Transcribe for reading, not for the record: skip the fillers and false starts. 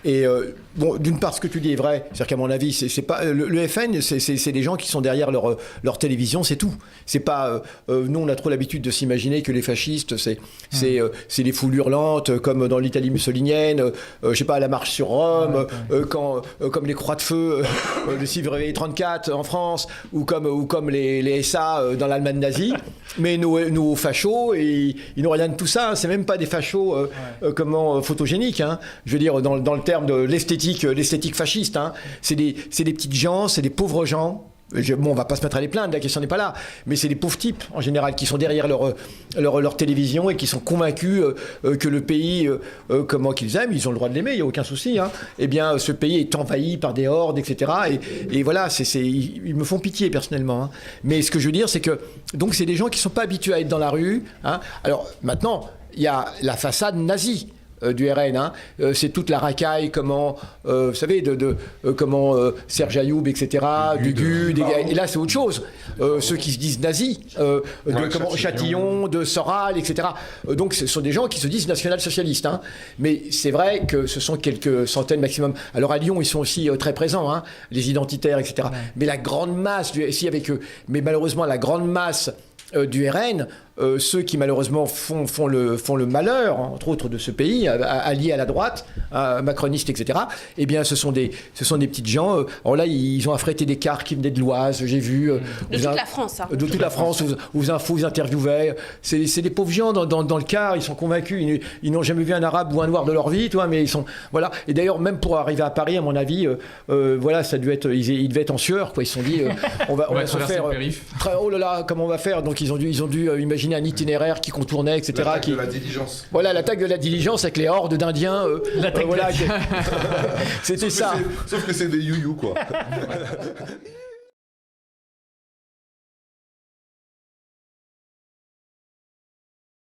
Et bon, d'une part, ce que tu dis est vrai. C'est-à-dire qu'à mon avis, c'est pas le FN, c'est des gens qui sont derrière leur télévision, c'est tout. C'est pas nous, on a trop l'habitude de s'imaginer que les fascistes, c'est les foules hurlantes, comme dans l'Italie mussolinienne, je sais pas, la marche sur Rome, comme les croix de feu le 6 février 34 en France, ou comme les SA dans l'Allemagne nazie. Mais nos fachos, ils n'ont rien de tout ça. Hein. C'est même pas des fachos photogéniques. Hein. Je veux dire, dans le terme de l'esthétique fasciste. Hein. C'est des petites gens, c'est des pauvres gens. Bon, on va pas se mettre à les plaindre, la question n'est pas là, mais c'est des pauvres types en général qui sont derrière leur télévision et qui sont convaincus que le pays, comment qu'ils aiment, ils ont le droit de l'aimer, il n'y a aucun souci. Hein. Eh bien, ce pays est envahi par des hordes, etc. Et voilà, ils me font pitié personnellement. Hein. Mais ce que je veux dire, c'est que donc c'est des gens qui sont pas habitués à être dans la rue. Hein. Alors maintenant, il y a la façade nazie. Du RN, hein. C'est toute la racaille, comment, vous savez, comment Serge Ayoub, etc., Dugu, et là c'est autre chose. Ceux qui se disent nazis, comment Châtillon, de Soral, etc. Donc ce sont des gens qui se disent national-socialistes. Hein. Mais c'est vrai que ce sont quelques centaines maximum. Alors à Lyon, ils sont aussi très présents, hein, les identitaires, etc. Ouais. Mais la grande masse, mais malheureusement la grande masse du RN, ceux qui malheureusement font le malheur, entre autres, de ce pays, alliés à la droite, macroniste, etc. Eh bien, ce sont des petites gens. Alors là, ils ont affrété des cars qui venaient de l'Oise, j'ai vu. De toute la France. Hein. De toute la France, vous interviewez. C'est des pauvres gens dans le car, ils sont convaincus. Ils n'ont jamais vu un arabe ou un noir de leur vie, toi, mais ils sont. Voilà. Et d'ailleurs, même pour arriver à Paris, à mon avis, voilà, ça devait être. Ils devaient être en sueur, quoi. Ils se sont dit, on va se faire. Oh là là, comment on va faire? Donc, ils ont dû imaginer un itinéraire qui contournait, etc. L'attaque de la diligence. Voilà, l'attaque de la diligence avec les hordes d'Indiens. Voilà, c'était ça. Sauf que c'est des you-you, quoi.